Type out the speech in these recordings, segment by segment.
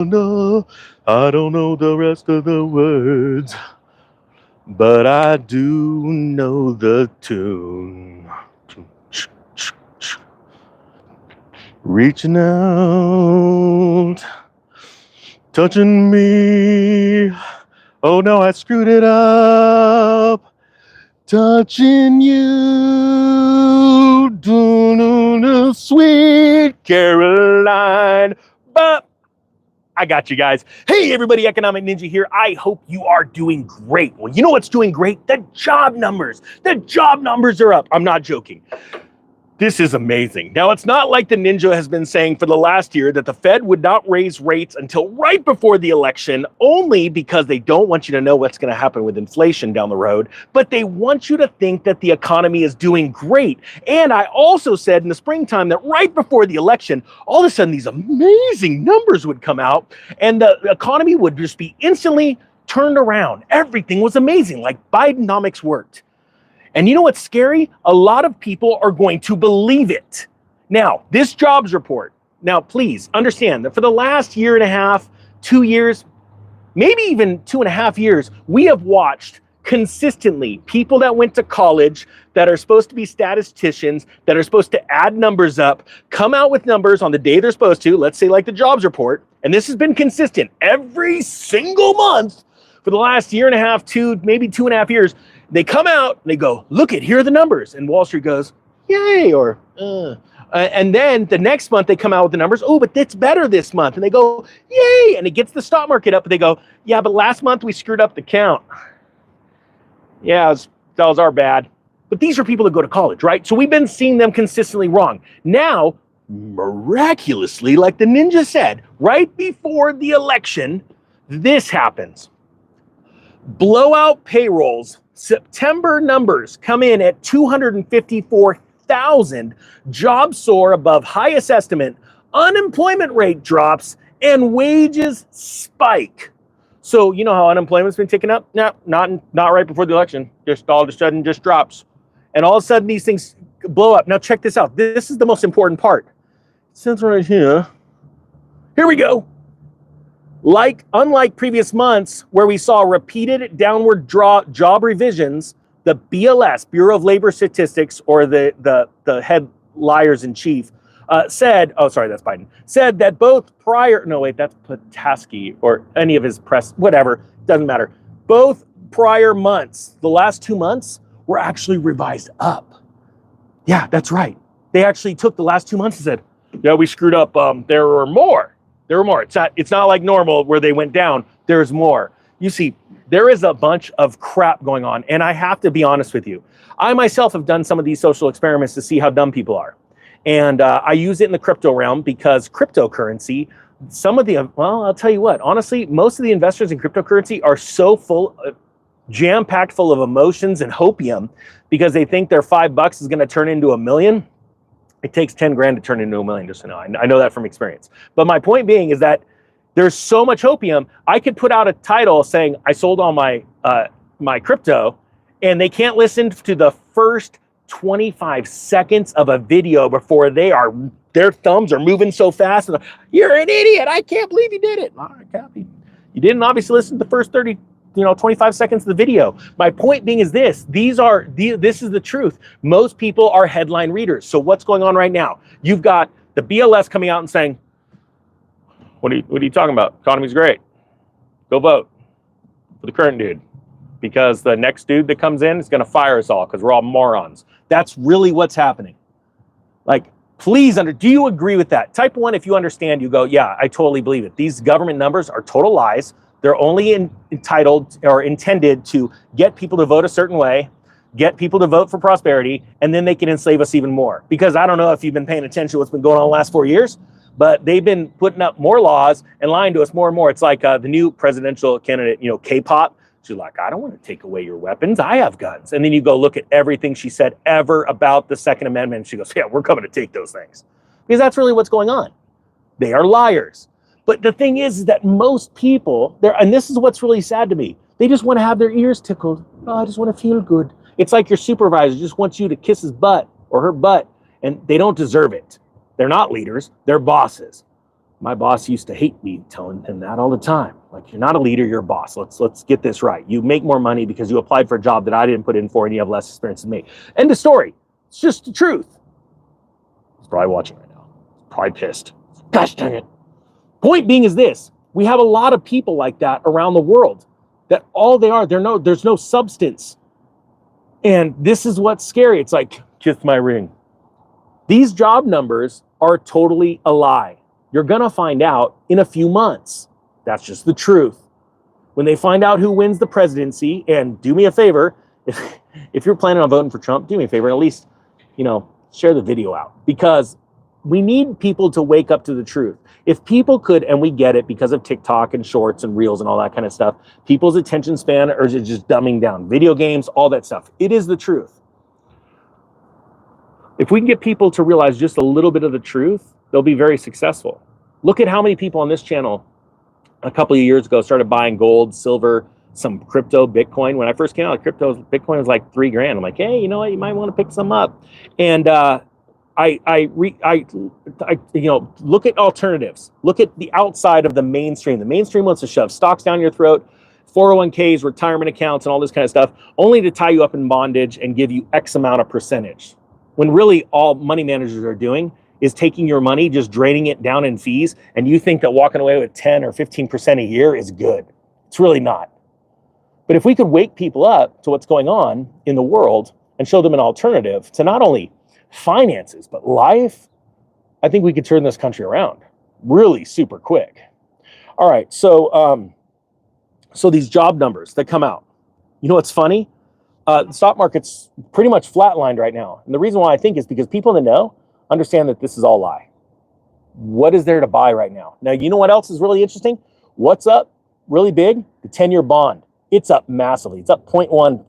No, I don't know the rest of the words, but I do know the tune. Reaching out, touching me. Oh no, I screwed it up. Touching you, do sweet Caroline. But I got you guys. Hey everybody, Economic Ninja here. I hope you are doing great. Well, you know what's doing great? The job numbers. The job numbers are up. I'm not joking. This is amazing. Now, it's not like the Ninja has been saying for the last year that the Fed would not raise rates until right before the election, only because they don't want you to know what's going to happen with inflation down the road, but they want you to think that the economy is doing great. And I also said in the springtime that right before the election, all of a sudden these amazing numbers would come out and the economy would just be instantly turned around. Everything was amazing, like Bidenomics worked. And you know what's scary? A lot of people are going to believe it. Now, this jobs report, now please understand that for the last year and a half, 2 years, maybe even 2.5 years, we have watched consistently people that went to college, that are supposed to be statisticians, that are supposed to add numbers up, come out with numbers on the day they're supposed to, let's say like the jobs report, and this has been consistent every single month for the last year and a half, maybe 2.5 years. They come out and they go, look here are the numbers. And Wall Street goes, yay, or, and then the next month they come out with the numbers. Oh, but it's better this month. And they go, yay. And it gets the stock market up. But they go, yeah, but last month we screwed up the count. Yeah, that was our bad. But these are people that go to college, right? So we've been seeing them consistently wrong. Now, miraculously, like the Ninja said, right before the election, this happens. Blowout payrolls. September numbers come in at 254,000. Jobs soar above highest estimate. Unemployment rate drops and wages spike. So you know how unemployment's been ticking up? No, not right before the election. Just all of a sudden just drops. And all of a sudden these things blow up. Now check this out. This is the most important part. It says right here. Here we go. Unlike previous months where we saw repeated downward job revisions, the BLS, Bureau of Labor Statistics, or the head liars in chief, said, oh, sorry, that's Biden, said that both prior, no, wait, that's Pataski or any of his press, whatever, doesn't matter. Both prior months, the last 2 months, were actually revised up. Yeah, that's right. They actually took the last 2 months and said, yeah, we screwed up. There were more. There were more. It's not like normal where they went down. There's more. You see, there is a bunch of crap going on. And I have to be honest with you. I myself have done some of these social experiments to see how dumb people are. And I use it in the crypto realm because cryptocurrency, well, I'll tell you what, honestly, most of the investors in cryptocurrency are so jam-packed full of emotions and hopium because they think their $5 is going to turn into $1 million. It takes 10 grand to turn into $1 million, just so you know. I know that from experience. But my point being is that there's so much opium. I could put out a title saying I sold all my crypto, and they can't listen to the first 25 seconds of a video before their thumbs are moving so fast. And you're an idiot. I can't believe you did it. All right, copy. You didn't obviously listen to the first 25 seconds of the video. My point being is this is the truth. Most people are headline readers. So what's going on right now? You've got the BLS coming out and saying, what are you talking about? Economy's great. Go vote for the current dude because the next dude that comes in is going to fire us all because we're all morons. That's really what's happening. Like, please, do you agree with that? Type 1 if you understand. You go, yeah, I totally believe it. These government numbers are total lies. They're only entitled or intended to get people to vote a certain way, get people to vote for prosperity, and then they can enslave us even more. Because I don't know if you've been paying attention to what's been going on the last 4 years, but they've been putting up more laws and lying to us more and more. It's like the new presidential candidate, K-pop. She's like, I don't want to take away your weapons. I have guns. And then you go look at everything she said ever about the Second Amendment. And she goes, yeah, we're coming to take those things. Because that's really what's going on. They are liars. But the thing is that most people, and this is what's really sad to me, they just want to have their ears tickled. Oh, I just want to feel good. It's like your supervisor just wants you to kiss his butt or her butt, and they don't deserve it. They're not leaders, they're bosses. My boss used to hate me telling him that all the time. Like, you're not a leader, you're a boss. Let's get this right. You make more money because you applied for a job that I didn't put in for and you have less experience than me. End of story. It's just the truth. He's probably watching right now. He's probably pissed. Gosh dang it. Point being is this. We have a lot of people like that around the world that all they are, there's no substance. And this is what's scary. It's like, kiss my ring. These job numbers are totally a lie. You're going to find out in a few months. That's just the truth. When they find out who wins the presidency, and do me a favor, if you're planning on voting for Trump, do me a favor, at least, share the video out, because we need people to wake up to the truth. If people could, and we get it because of TikTok and shorts and reels and all that kind of stuff, people's attention span are just dumbing down. Video games, all that stuff. It is the truth. If we can get people to realize just a little bit of the truth, they'll be very successful. Look at how many people on this channel a couple of years ago started buying gold, silver, some crypto, Bitcoin. When I first came out, Bitcoin was like $3,000. I'm like, hey, you know what? You might want to pick some up. And look at alternatives. Look at the outside of the mainstream. The mainstream wants to shove stocks down your throat, 401ks, retirement accounts, and all this kind of stuff, only to tie you up in bondage and give you X amount of percentage. When really all money managers are doing is taking your money, just draining it down in fees, and you think that walking away with 10 or 15% a year is good. It's really not. But if we could wake people up to what's going on in the world and show them an alternative to not only finances, but life, I think we could turn this country around really super quick. All right, so these job numbers that come out, you know what's funny? The stock market's pretty much flatlined right now. And the reason why I think is because people in the know understand that this is all lie. What is there to buy right now? Now, you know what else is really interesting? What's up really big? The 10-year bond. It's up massively. It's up 0.1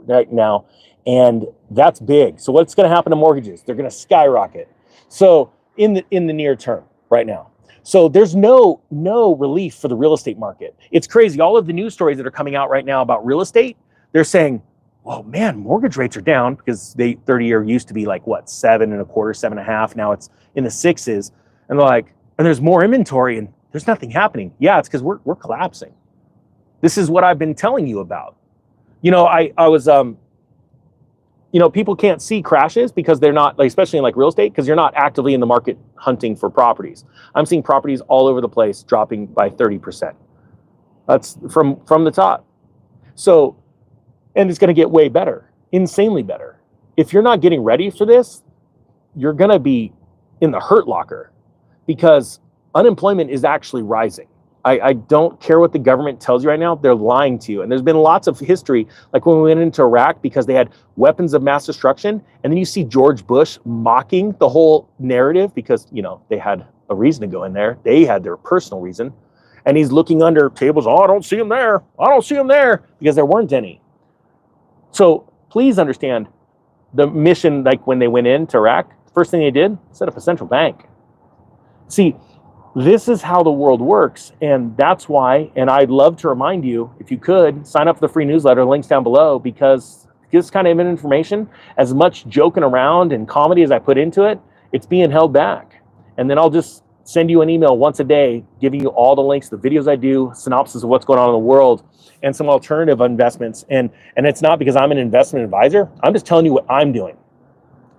right now. And that's big. So what's going to happen to mortgages? They're going to skyrocket. So in the near term right now. So there's no relief for the real estate market. It's crazy. All of the news stories that are coming out right now about real estate, they're saying, oh man, mortgage rates are down because 30-year used to be like what, 7.25%, 7.5%. Now it's in the 6s. And they're like, and there's more inventory and there's nothing happening. Yeah, it's because we're collapsing. This is what I've been telling you about. I was people can't see crashes because they're not, like, especially in like real estate, because you're not actively in the market hunting for properties. I'm seeing properties all over the place dropping by 30%. That's from the top. So, and it's going to get way better, insanely better. If you're not getting ready for this, you're going to be in the hurt locker because unemployment is actually rising. I don't care what the government tells you right now. They're lying to you. And there's been lots of history, like when we went into Iraq, because they had weapons of mass destruction. And then you see George Bush mocking the whole narrative because, they had a reason to go in there. They had their personal reason. And he's looking under tables. Oh, I don't see him there. I don't see him there, because there weren't any. So please understand the mission, like when they went into Iraq, the first thing they did, set up a central bank. See, this is how the world works, and that's why, and I'd love to remind you, if you could, sign up for the free newsletter, links down below, because this kind of information, as much joking around and comedy as I put into it, it's being held back. And then I'll just send you an email once a day, giving you all the links, the videos I do, synopsis of what's going on in the world, and some alternative investments. And it's not because I'm an investment advisor. I'm just telling you what I'm doing.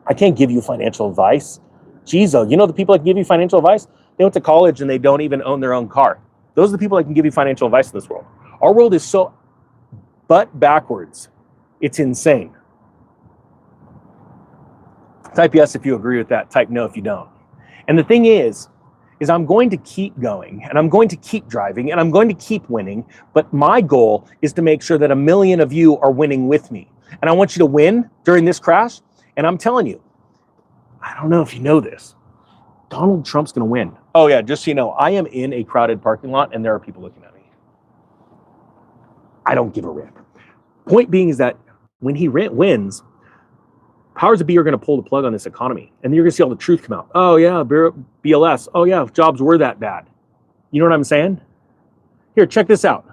I can't give you financial advice. Geez, though, the people that can give you financial advice, they went to college and they don't even own their own car. Those are the people that can give you financial advice in this world. Our world is so butt backwards. It's insane. Type yes if you agree with that. Type no if you don't. And the thing is I'm going to keep going, and I'm going to keep driving, and I'm going to keep winning. But my goal is to make sure that 1 million of you are winning with me. And I want you to win during this crash. And I'm telling you, I don't know if you know this, Donald Trump's going to win. Oh yeah, just so you know, I am in a crowded parking lot and there are people looking at me. I don't give a rip. Point being is that when he wins, powers that be are going to pull the plug on this economy. And then you're going to see all the truth come out. Oh yeah, BLS. Oh yeah, jobs were that bad. You know what I'm saying? Here, check this out.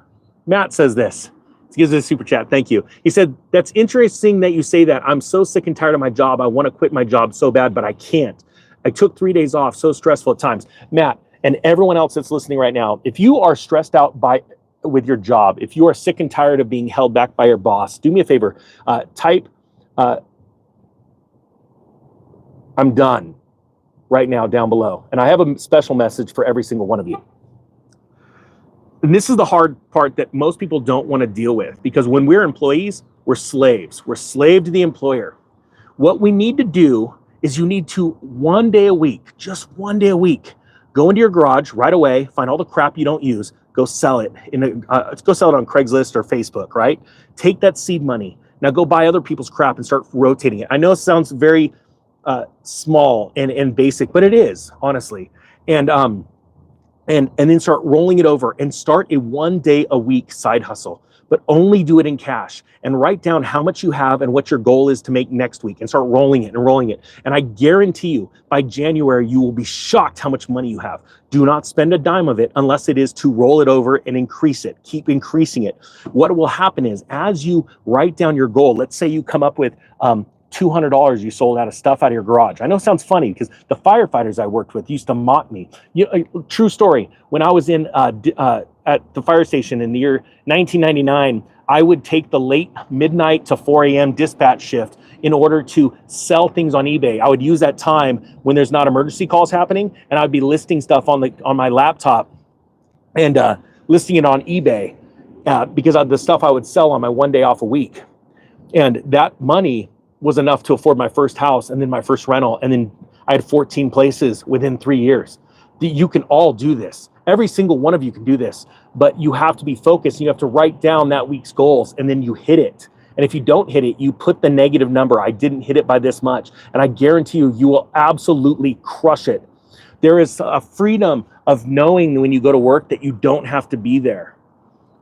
Matt says this. He gives us a super chat. Thank you. He said, that's interesting that you say that. I'm so sick and tired of my job. I want to quit my job so bad, but I can't. I took 3 days off, so stressful at times. Matt, And everyone else that's listening right now, if you are stressed out with your job, if you are sick and tired of being held back by your boss, do me a favor, type, I'm done right now down below. And I have a special message for every single one of you. And this is the hard part that most people don't want to deal with, because when we're employees, we're slaves. We're slave to the employer. What we need to do is you need to 1 day a week, just 1 day a week, go into your garage right away, find all the crap you don't use, go sell it. Go sell it on Craigslist or Facebook, right? Take that seed money. Now go buy other people's crap and start rotating it. I know it sounds very small and basic, but it is, honestly. And then start rolling it over and start a 1 day a week side hustle, but only do it in cash, and write down how much you have and what your goal is to make next week, and start rolling it and rolling it. And I guarantee you by January, you will be shocked how much money you have. Do not spend a dime of it unless it is to roll it over and increase it. Keep increasing it. What will happen is, as you write down your goal, let's say you come up with $200 you sold out of stuff out of your garage. I know it sounds funny because the firefighters I worked with used to mock me. True story. When I was in at the fire station in the year 1999, I would take the late midnight to 4 a.m. dispatch shift in order to sell things on eBay. I would use that time when there's not emergency calls happening, and I'd be listing stuff on my laptop and listing it on eBay because of the stuff I would sell on my 1 day off a week. And that money was enough to afford my first house and then my first rental. And then I had 14 places within 3 years. You can all do this. Every single one of you can do this, but you have to be focused. You have to write down that week's goals, and then you hit it. And if you don't hit it, you put the negative number. I didn't hit it by this much. And I guarantee you, you will absolutely crush it. There is a freedom of knowing when you go to work that you don't have to be there.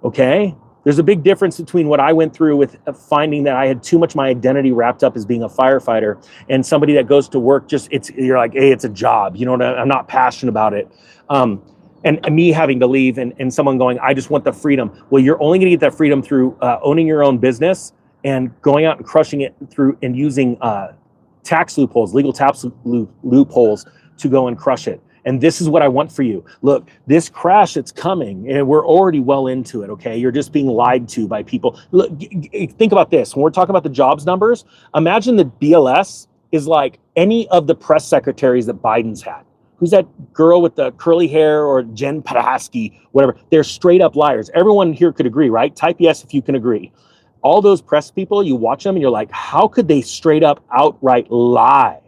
Okay? There's a big difference between what I went through with finding that I had too much my identity wrapped up as being a firefighter, and somebody that goes to work you're like, hey, it's a job. You know what? I'm not passionate about it. And me having to leave and someone going, I just want the freedom. Well, you're only going to get that freedom through owning your own business and going out and crushing it through and using tax loopholes, legal tax loopholes to go and crush it. And this is what I want for you. Look, this crash that's coming, and we're already well into it, okay? You're just being lied to by people. Look, think about this. When we're talking about the jobs numbers, imagine that BLS is like any of the press secretaries that Biden's had. Who's that girl with the curly hair, or Jen Padaski, whatever? They're straight up liars. Everyone here could agree, right? Type yes if you can agree. All those press people, you watch them and you're like, how could they straight up outright lie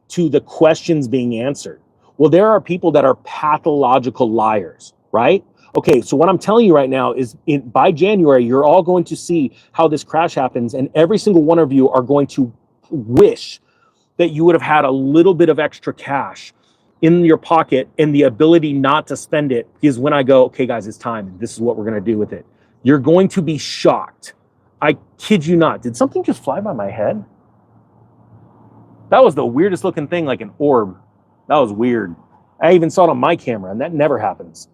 to the questions being answered? Well, there are people that are pathological liars, right? Okay, so what I'm telling you right now is by January, you're all going to see how this crash happens, and every single one of you are going to wish that you would have had a little bit of extra cash in your pocket and the ability not to spend it, because when I go, okay, guys, it's time, and this is what we're going to do with it, you're going to be shocked. I kid you not. Did something just fly by my head? That was the weirdest looking thing, like an orb. That was weird. I even saw it on my camera, and that never happens.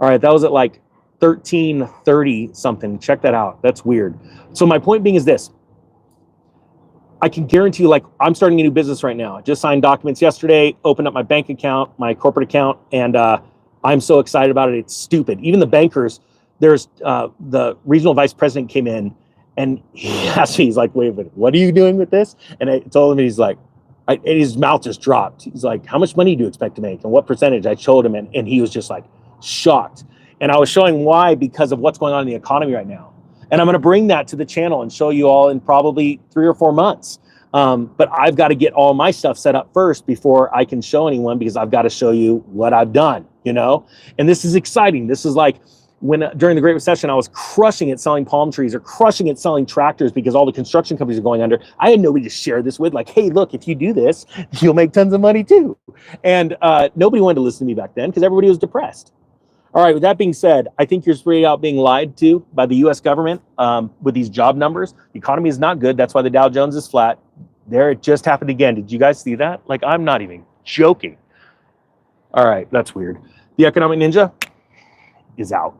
All right, that was at like 13:30 something. Check that out. That's weird. So my point being is this. I can guarantee you, like, I'm starting a new business right now. I just signed documents yesterday, opened up my bank account, my corporate account, and I'm so excited about it. It's stupid. Even the bankers, there's the regional vice president came in, and he asked me, he's like, wait a minute, what are you doing with this? And I told him, he's like, and his mouth just dropped. He's like, how much money do you expect to make? And what percentage? I showed him, and he was just like shocked. And I was showing why, because of what's going on in the economy right now. And I'm going to bring that to the channel and show you all in probably 3 or 4 months. But I've got to get all my stuff set up first before I can show anyone, because I've got to show you what I've done, you know? And this is exciting. This is like when during the Great Recession, I was crushing it selling palm trees, or crushing it selling tractors, because all the construction companies are going under. I had nobody to share this with, like, hey, look, if you do this, you'll make tons of money too. And nobody wanted to listen to me back then because everybody was depressed. All right, with that being said, I think you're straight out being lied to by the US government with these job numbers. The economy is not good. That's why the Dow Jones is flat. There, it just happened again. Did you guys see that? Like, I'm not even joking. All right, that's weird. The Economic Ninja is out.